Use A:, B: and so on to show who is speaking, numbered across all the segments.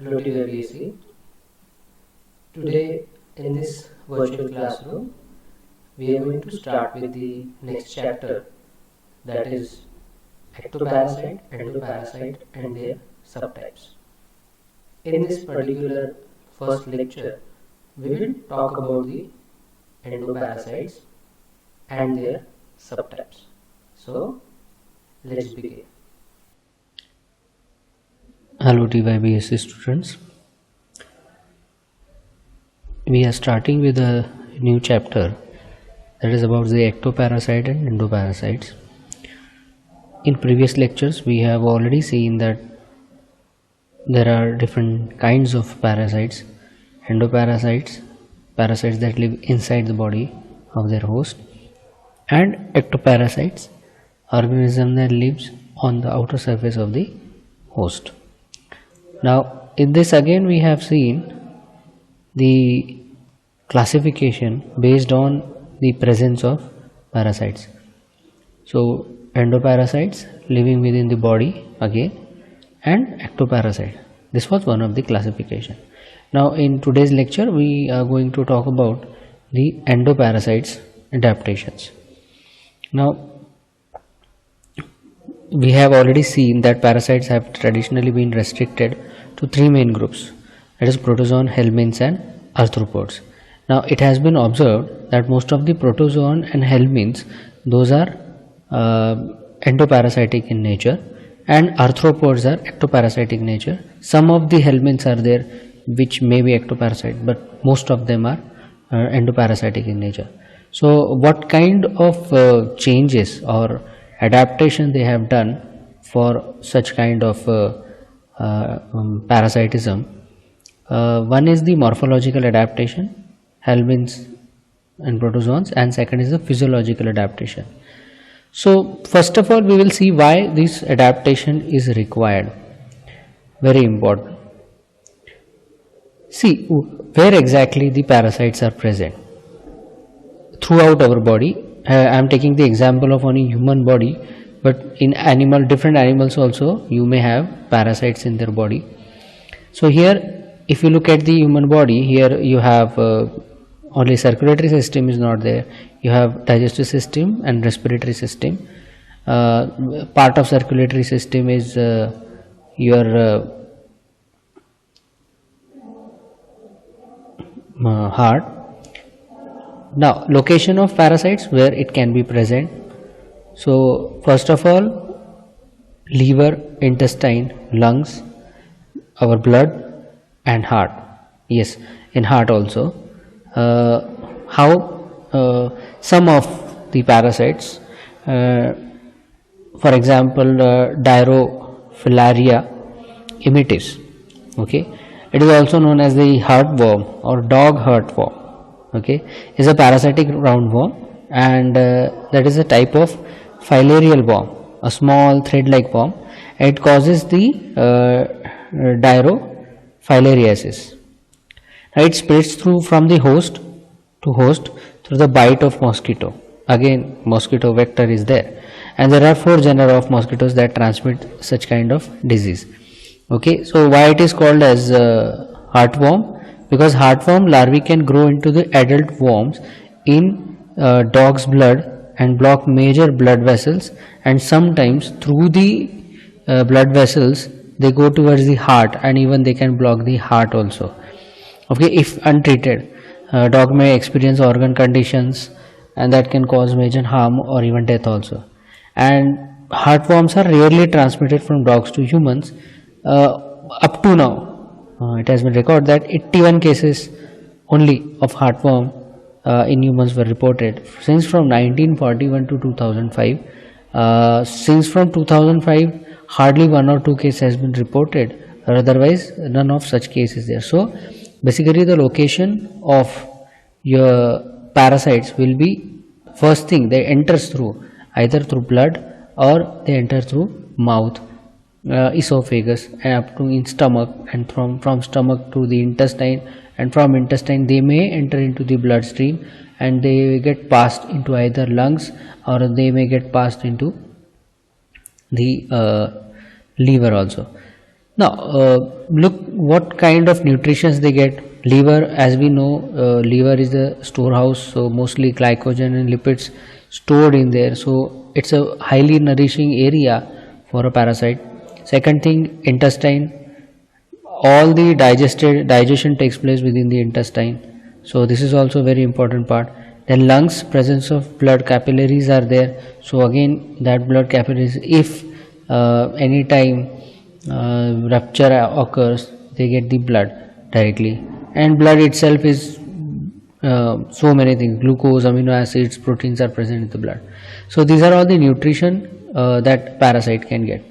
A: Hello TYBSC. Today in this virtual classroom we are going to start with the next chapter, that is ectoparasite, endoparasite and their subtypes. In this particular first lecture we will talk about the endoparasites and their subtypes. So let's begin.
B: Hello TYBSC students. We are starting with a new chapter that is about the ectoparasite and endoparasites. In previous lectures we have already seen that there are different kinds of parasites: endoparasites, parasites that live inside the body of their host, and ectoparasites, organism that lives on the outer surface of the host. Now in this again we have seen the classification based on the presence of parasites. So endoparasites living within the body again, and ectoparasite. This was one of the classification. Now in today's lecture we are going to talk about the endoparasites adaptations. Now we have already seen that parasites have traditionally been restricted to three main groups, that is protozoan, helminths and arthropods. Now it has been observed that most of the protozoan and helminths, those are endoparasitic in nature, and arthropods are ectoparasitic nature. Some of the helminths are there which may be ectoparasite, but most of them are endoparasitic in nature. So what kind of changes or adaptation they have done for such kind of parasitism? One is the morphological adaptation, helminths and protozoans, and second is the physiological adaptation. So first of all we will see why this adaptation is required. Very important. See where exactly the parasites are present throughout our body. I am taking the example of only human body, but in different animals also you may have parasites in their body. So here if you look at the human body, here you have only circulatory system is not there. You have digestive system and respiratory system. Part of circulatory system is your heart. Now location of parasites, where it can be present. So first of all, liver, intestine, lungs, our blood and heart. Yes, in heart also. How some of the parasites, for example Dirofilaria immitis, okay, it is also known as the heartworm or dog heartworm, okay, is a parasitic roundworm, and that is a type of filarial worm, a small thread-like worm. It causes the Dirofilariasis. It spreads from the host to host through the bite of mosquito. Again, mosquito vector is there, and there are 4 genera of mosquitoes that transmit such kind of disease. Okay, so why it is called as heartworm? Because heartworm larvae can grow into the adult worms in dog's blood and block major blood vessels, and sometimes through the blood vessels they go towards the heart, and even they can block the heart also. Okay, if untreated, dog may experience organ conditions, and that can cause major harm or even death also. And heartworms are rarely transmitted from dogs to humans. Up to now, it has been recorded that 81 cases only of heartworm in humans were reported since from 1941 to 2005. Since from 2005, hardly 1 or 2 cases has been reported, or otherwise none of such cases there. So basically the location of your parasites will be, first thing, they enters through either through blood or they enter through mouth, esophagus, and up to in stomach, and from stomach to the intestine, and from intestine they may enter into the bloodstream, and they get passed into either lungs or they may get passed into the liver also. Now, look what kind of nutritions they get. Liver, as we know, liver is the storehouse, so mostly glycogen and lipids stored in there. So it's a highly nourishing area for a parasite. Second thing, intestine. All the digestion takes place within the intestine. So this is also a very important part. Then lungs, presence of blood capillaries are there. So again, that blood capillaries, if any time rupture occurs, they get the blood directly. And blood itself is so many things: glucose, amino acids, proteins are present in the blood. So these are all the nutrition that parasite can get.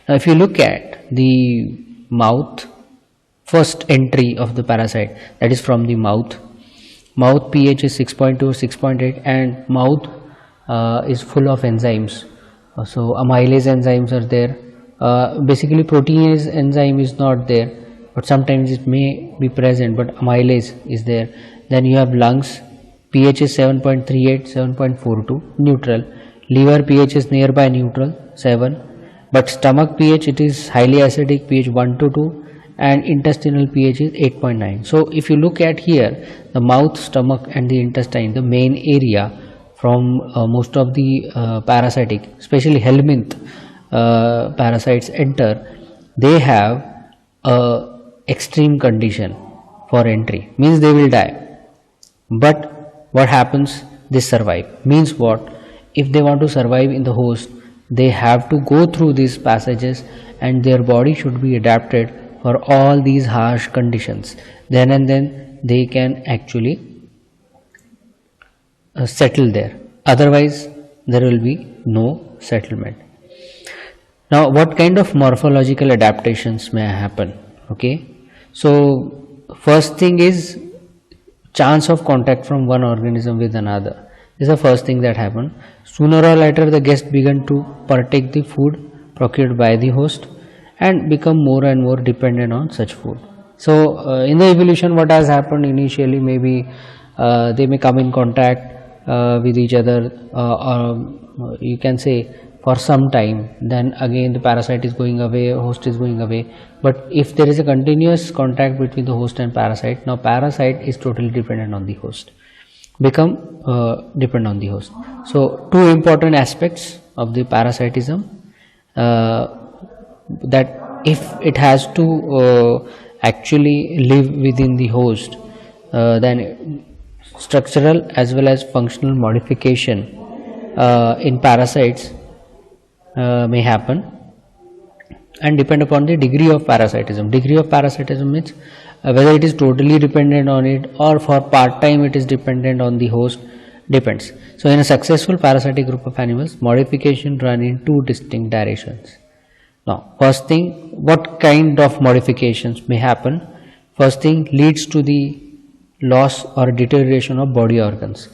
B: Now if you look at the mouth, first entry of the parasite, that is from the mouth. Mouth pH is 6.2, 6.8, and mouth is full of enzymes. So amylase enzymes are there. Basically proteinase enzyme is not there, but sometimes it may be present, but amylase is there. Then you have lungs, pH is 7.38, 7.42, neutral. Liver pH is nearby neutral, 7. But stomach pH, it is highly acidic, pH 1 to 2. And intestinal pH is 8.9. So if you look at here, the mouth, stomach and the intestine, the main area from most of the parasitic, especially helminth parasites enter, they have a extreme condition for entry, means they will die. But what happens? They survive. Means what? If they want to survive in the host, they have to go through these passages, and their body should be adapted for all these harsh conditions. Then and then they can actually settle there. Otherwise, there will be no settlement. Now, what kind of morphological adaptations may happen? Okay, so first thing is chance of contact from one organism with another. This is the first thing that happen. Sooner or later, the guest began to partake the food procured by the host and become more and more dependent on such food. So in the evolution, what has happened initially, maybe they may come in contact with each other, or you can say for some time, then again the parasite is going away, host is going away. But if there is a continuous contact between the host and parasite, now parasite is totally dependent on the host, become dependent on the host. So two important aspects of the parasitism, that if it has to actually live within the host, then structural as well as functional modification in parasites may happen, and depend upon the degree of parasitism. Degree of parasitism means whether it is totally dependent on it or for part time it is dependent on the host, depends. So in a successful parasitic group of animals, modification run in two distinct directions. Now first thing, what kind of modifications may happen? First thing, leads to the loss or deterioration of body organs.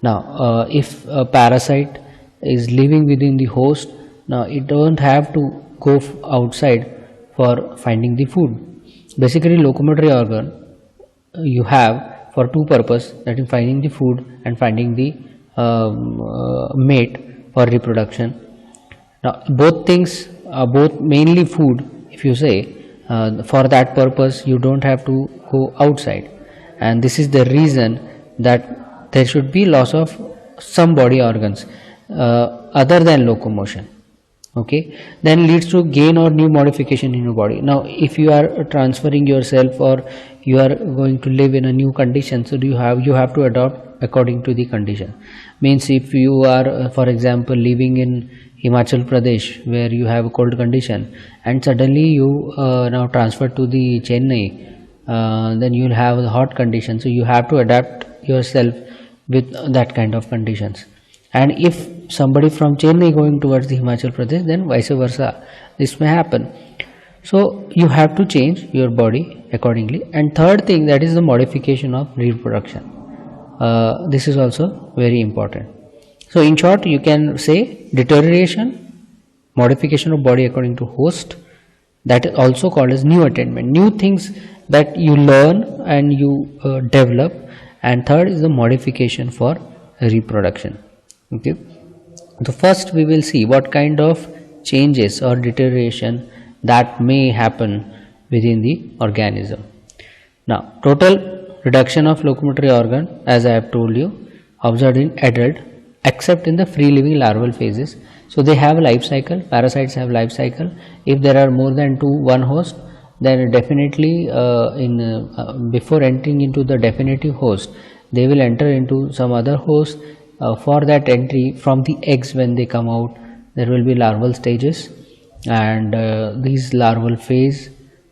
B: Now if a parasite is living within the host, now it don't have to go outside for finding the food. Basically locomotory organ you have for two purposes, that is finding the food and finding the mate for reproduction. Now both things are both mainly food. If you say for that purpose you don't have to go outside, and this is the reason that there should be loss of some body organs other than locomotion. Okay, then leads to gain or new modification in your body. Now if you are transferring yourself or you are going to live in a new condition, so you have to adopt according to the condition. Means if you are for example living in Himachal Pradesh where you have a cold condition, and suddenly you now transfer to the Chennai, then you will have a hot condition, so you have to adapt yourself with that kind of conditions. And if somebody from Chennai going towards the Himachal Pradesh, then vice versa, this may happen. So you have to change your body accordingly. And third thing, that is the modification of reproduction. This is also very important. So in short, you can say deterioration, modification of body according to host, that is also called as new attainment, new things that you learn and you develop. And third is the modification for reproduction. Okay, so first we will see what kind of changes or deterioration that may happen within the organism. Now, total reduction of locomotory organ, as I have told you, observed in adult except in the free living larval phases. So they have a life cycle, parasites have life cycle. If there are more than one host, then definitely before entering into the definitive host, they will enter into some other host. For that entry from the eggs, when they come out, there will be larval stages, and these larval phase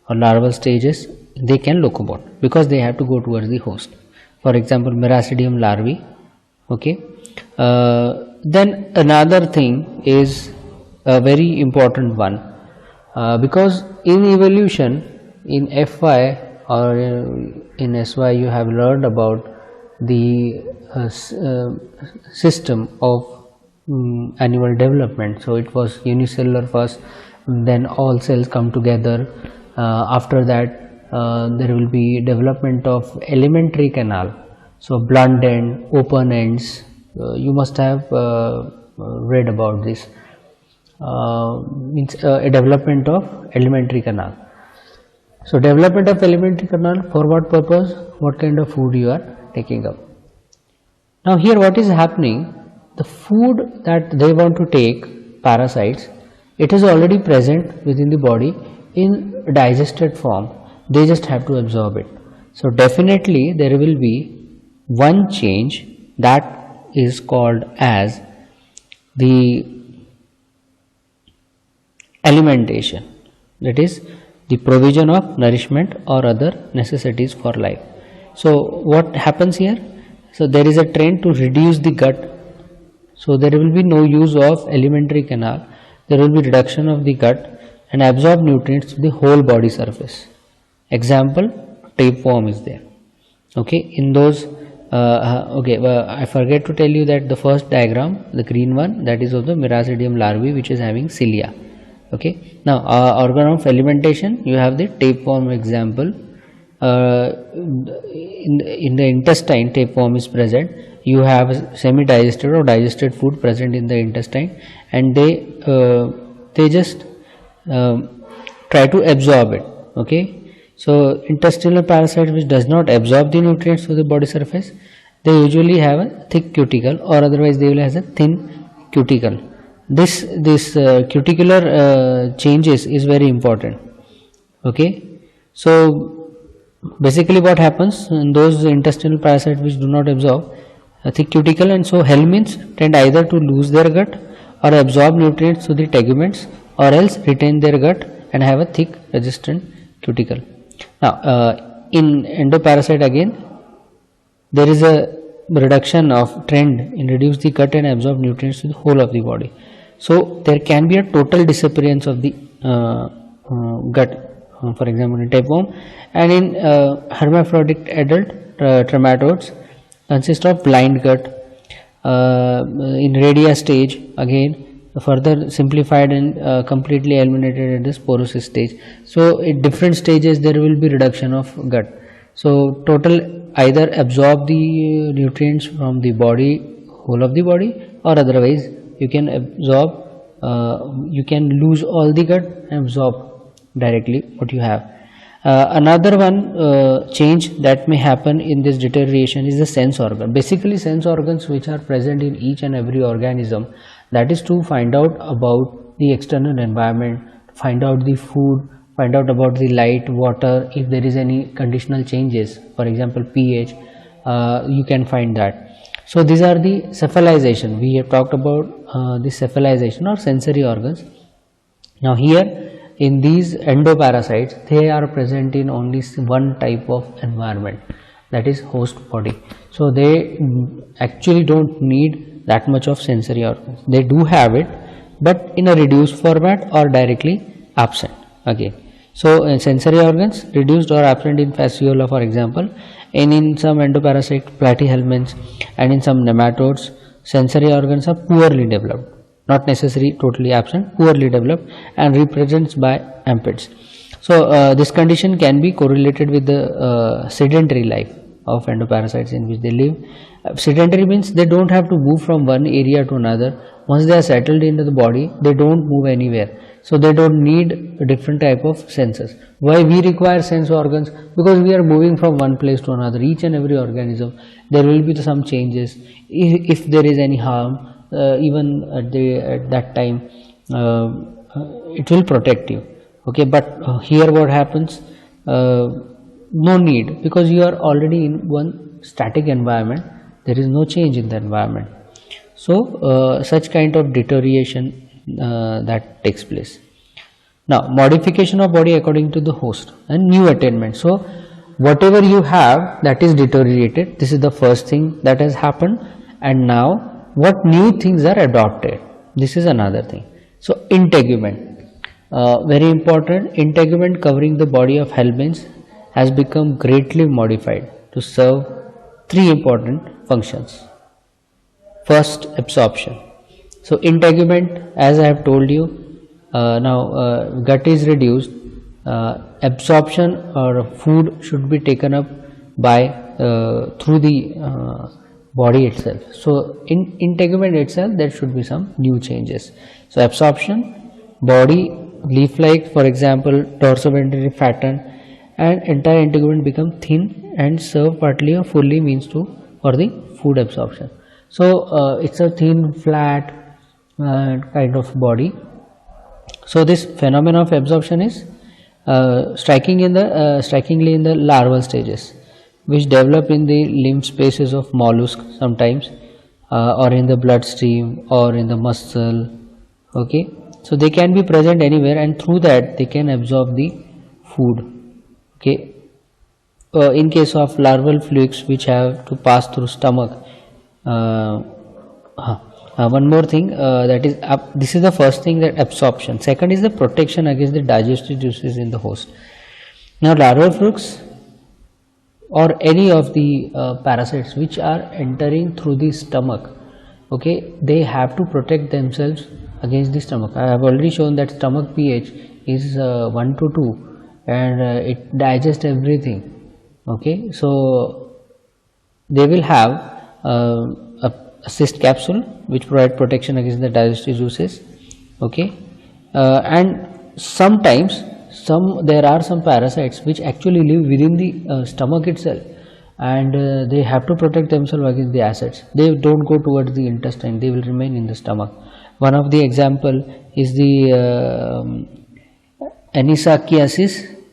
B: or larval stages, they can locomote because they have to go towards the host. For example, Miracidium larvae. Okay. Then another thing is a very important one, because in evolution, in FY or in SY, you have learned about the system of animal development. So it was unicellular first, then all cells come together. After that, there will be development of alimentary canal. So blunt end, open ends. You must have read about this. Means a development of alimentary canal. So development of alimentary canal, for what purpose? What kind of food you are taking up. Now here what is happening, the food that they want to take, parasites, it is already present within the body in digested form. They just have to absorb it. So definitely there will be one change that is called as the alimentation, that is the provision of nourishment or other necessities for life. So what happens here? So there is a trend to reduce the gut. So there will be no use of alimentary canal. There will be reduction of the gut and absorb nutrients to the whole body surface. Example, tapeworm is there. Okay, in those I forget to tell you that the first diagram, the green one, that is of the Miracidium larvae, which is having cilia. Okay, now organ of alimentation, you have the tapeworm example. In the intestine, tapeworm is present. You have semi-digested or digested food present in the intestine, and they just try to absorb it. Okay, so intestinal parasite which does not absorb the nutrients to the body surface, they usually have a thick cuticle, or otherwise they will have a thin cuticle. This cuticular changes is very important. Okay, so basically what happens in those intestinal parasites which do not absorb, a thick cuticle, and so helminths tend either to lose their gut or absorb nutrients through the teguments, or else retain their gut and have a thick resistant cuticle. Now in endoparasite again, there is a reduction of trend in reduce the gut and absorb nutrients to the whole of the body. So there can be a total disappearance of the gut, for example in tapeworm, and in hermaphroditic adult trematodes consist of blind gut. In radia stage, again further simplified and completely eliminated at the sporocyst stage. So at different stages there will be reduction of gut. So total either absorb the nutrients from the body, whole of the body, or otherwise you can absorb, you can lose all the gut and absorb directly what you have. Another one change that may happen in this deterioration is the sense organ. Basically sense organs which are present in each and every organism, that is to find out about the external environment, find out the food, find out about the light, water, if there is any conditional changes, for example pH, you can find that. So these are the cephalization. We have talked about the cephalization or sensory organs. Now here in these endoparasites, they are present in only one type of environment, that is host body. So they actually don't need that much of sensory organs. They do have it, but in a reduced format or directly absent again. So sensory organs reduced or absent in Fasciola, for example, and in some endoparasite platyhelminths and in some nematodes, sensory organs are poorly developed. Not necessarily totally absent, poorly developed, and represents by ampids. So this condition can be correlated with the sedentary life of endoparasites in which they live. Sedentary means they don't have to move from one area to another. Once they are settled into the body, they don't move anywhere. so they don't need a different type of senses. Why we require sense organs? Because we are moving from one place to another. Each and every organism, there will be some changes. If there is any harm, even at that time, it will protect you. Okay, but here what happens? No need, because you are already in one static environment. There is no change in the environment. So such kind of deterioration that takes place. Now, modification of body according to the host and new attainment. So whatever you have, that is deteriorated. This is the first thing that has happened, and now what new things are adopted, this is another thing. So integument, very important. Integument covering the body of Helminths has become greatly modified to serve three important functions. First, absorption. So integument, as I have told you, now gut is reduced, absorption or food should be taken up by through the body itself. So in integument itself, there should be some new changes. So absorption, body leaf-like, for example, dorsoventrally fatten, and entire integument become thin and serve partly or fully means to for the food absorption. So it's a thin, flat kind of body. So this phenomenon of absorption is strikingly in the larval stages, which develop in the lymph spaces of mollusks sometimes, or in the bloodstream or in the muscle. Okay, so they can be present anywhere, and through that they can absorb the food. Okay, in case of larval fluids which have to pass through stomach. One more thing, that is this is the first thing, that absorption. Second is the protection against the digestive juices in the host. Now larval fruits or any of the parasites which are entering through the stomach, okay, they have to protect themselves against the stomach. I have already shown that stomach pH is 1 to 2, and it digests everything. Okay, so they will have a cyst capsule which provide protection against the digestive juices. Okay, and sometimes there are some parasites which actually live within the stomach itself, and they have to protect themselves against the acids. They don't go towards the intestine, they will remain in the stomach. One of the example is the anisakis,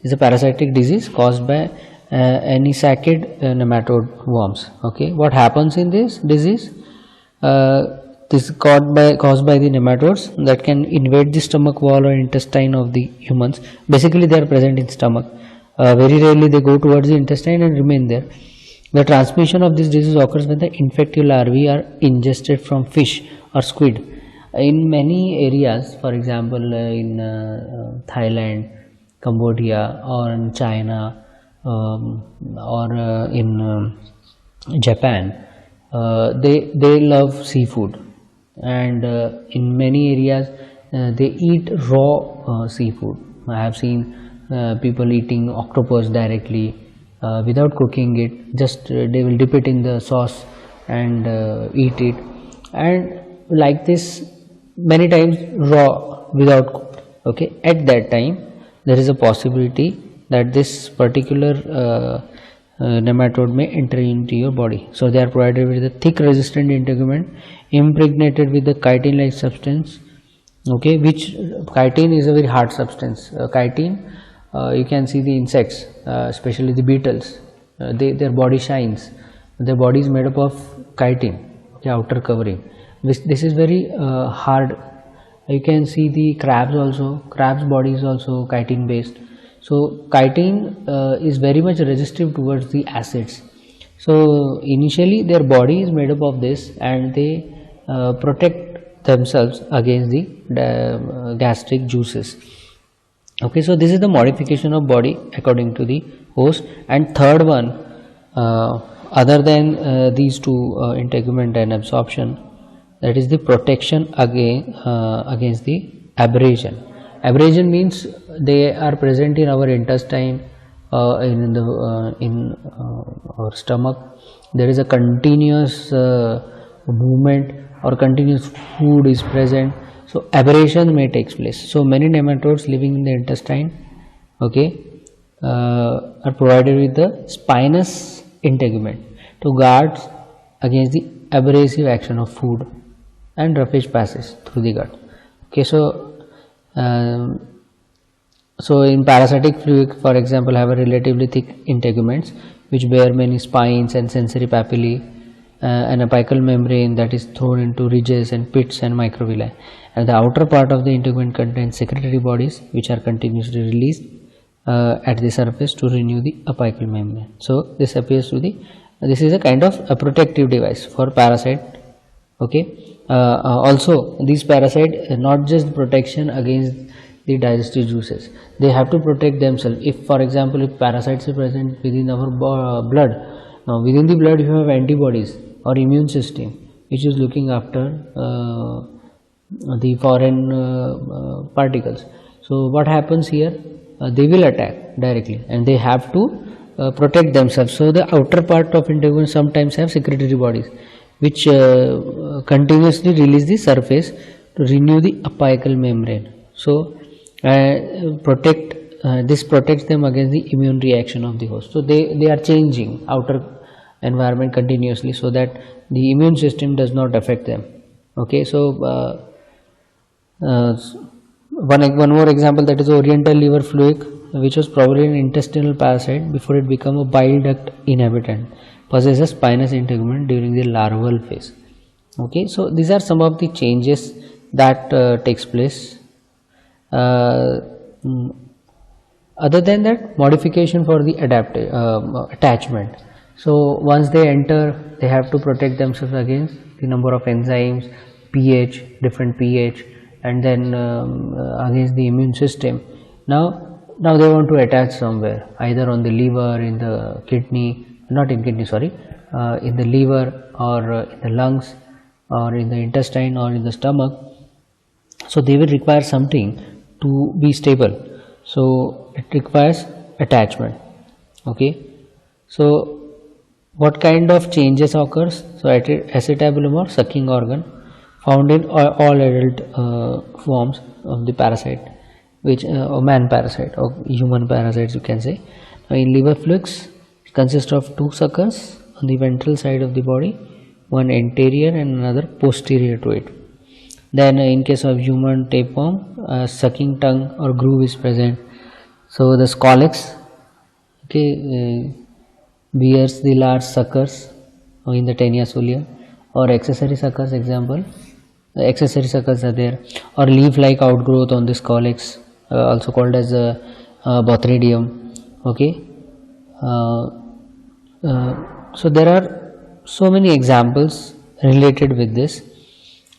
B: is a parasitic disease caused by anisakid nematode worms. Okay, what happens in this disease? This is caused by the nematodes that can invade the stomach wall or intestine of the humans. Basically, they are present in stomach. Very rarely they go towards the intestine and remain there. The transmission of this disease occurs when the infective larvae are ingested from fish or squid. In many areas, for example, in Thailand, Cambodia, or in China, or in Japan, they love seafood, and in many areas they eat raw seafood. I have seen people eating octopus directly without cooking it. Just they will dip it in the sauce and eat it, and like this many times raw without cooked. Okay, at that time there is a possibility that this particular nematode may enter into your body. So they are provided with a thick resistant integument impregnated with the chitin like substance. Okay, which chitin is a very hard substance. Chitin, you can see the insects, especially the beetles, their body shines. Their body is made up of chitin, the outer covering. This is very hard. You can see the crabs also. Crabs body is also chitin based. So chitin is very much resistive towards the acids. So initially their body is made up of this, and they protect themselves against the gastric juices. Okay, so this is the modification of body according to the host. And third one, other than these two, integument and absorption, that is the protection against the abrasion. Abrasion means they are present in our intestine, in our stomach. There is a continuous movement or continuous food is present. So aberration may take place. So many nematodes living in the intestine, okay, are provided with the spinous integument to guard against the abrasive action of food and roughage passes through the gut. Okay, so in parasitic fluid, for example, have a relatively thick integuments which bear many spines and sensory papillae, an apical membrane that is thrown into ridges and pits and microvilli, and the outer part of the integument contains secretory bodies which are continuously released at the surface to renew the apical membrane. So this appears to the, this is a kind of a protective device for parasite. Okay, also these parasite not just protection against the digestive juices, they have to protect themselves. If for example if parasites are present within our blood, now within the blood you have antibodies or immune system which is looking after the foreign particles. So what happens here, they will attack directly and they have to protect themselves. So the outer part of integument sometimes have secretory bodies which continuously release the surface to renew the apical membrane. So this protects them against the immune reaction of the host. So they are changing outer environment continuously so that the immune system does not affect them. Okay, so one more example, that is oriental liver fluke, which was probably an intestinal parasite before it became a bile duct inhabitant, possesses spinous integument during the larval phase. Okay, so these are some of the changes that takes place. Other than that, modification for the attachment. So once they enter, they have to protect themselves against the number of enzymes, pH, different pH, and then against the immune system. Now they want to attach somewhere, either on the liver, in the kidney, not in kidney, sorry, in the liver or in the lungs or in the intestine or in the stomach. So they will require something to be stable. So it requires attachment. Okay. So what kind of changes occurs? So acetabulum or sucking organ found in all adult forms of the parasite, which man parasite or human parasites you can say. Now in liver flukes, it consists of two suckers on the ventral side of the body, one anterior and another posterior to it. Then in case of human tapeworm, sucking tongue or groove is present. So the scolex, okay, bears the large suckers in the taenia solia, or accessory suckers, example, accessory suckers are there, or leaf like outgrowth on the scolex, also called as bothridium. Okay, so there are so many examples related with this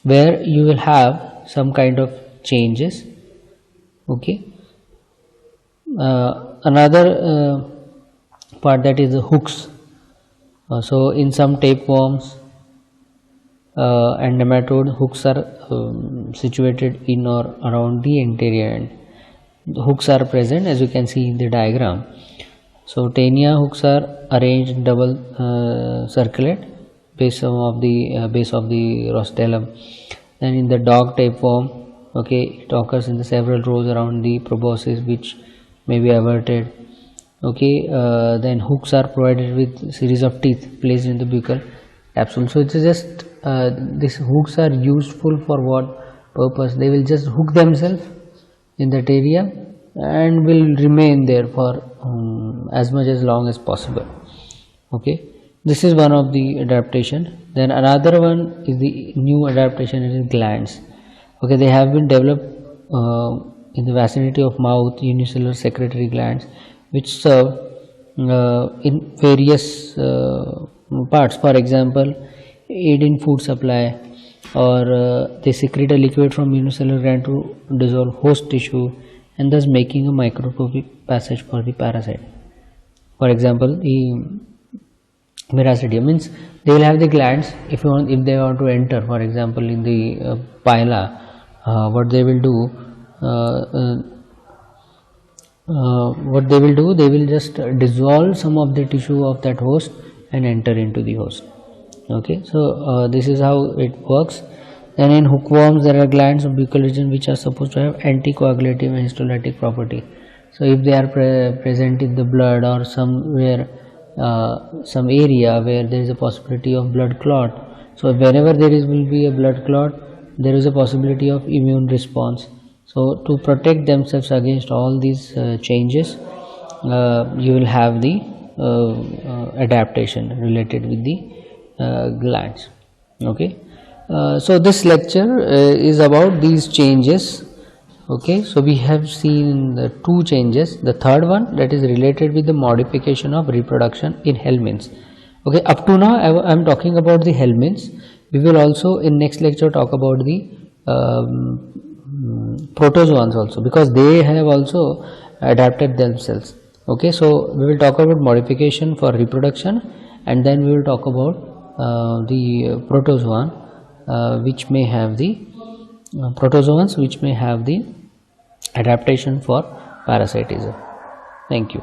B: where you will have some kind of changes. Okay, another part, that is the hooks. So in some tapeworms and nematode, hooks are situated in or around the anterior end. The hooks are present as you can see in the diagram. So taenia hooks are arranged in double circulate base of the rostellum. Then in the dog tapeworm, okay, it occurs in the several rows around the proboscis which may be averted. Okay, then hooks are provided with series of teeth placed in the buccal capsule. So it's just these hooks are useful for what purpose? They will just hook themselves in that area and will remain there for as much as long as possible. Okay, this is one of the adaptation. Then another one is the new adaptation is glands. Okay, they have been developed in the vicinity of mouth, unicellular secretory glands, which serve in various parts. For example, aid in food supply, or they secrete a liquid from unicellular gland to dissolve host tissue and thus making a microscopic passage for the parasite. For example, the Miracidia means they will have the glands. If they want to enter, for example, in the pila, what they will do, they will just dissolve some of the tissue of that host and enter into the host. Okay, so this is how it works. Then in hookworms there are glands of buccal region which are supposed to have anticoagulative and histolytic property. So if they are present in the blood or somewhere, some area where there is a possibility of blood clot, so whenever there will be a blood clot, there is a possibility of immune response. So to protect themselves against all these changes, you will have the adaptation related with the glands. Okay. So this lecture is about these changes. Okay, so we have seen the two changes. The third one, that is related with the modification of reproduction in helminths. Okay, up to now I am talking about the helminths. We will also in next lecture talk about the protozoans also, because they have also adapted themselves. Okay, so we will talk about modification for reproduction, and then we will talk about the protozoan which may have the protozoans which may have the adaptation for parasitism. Thank you.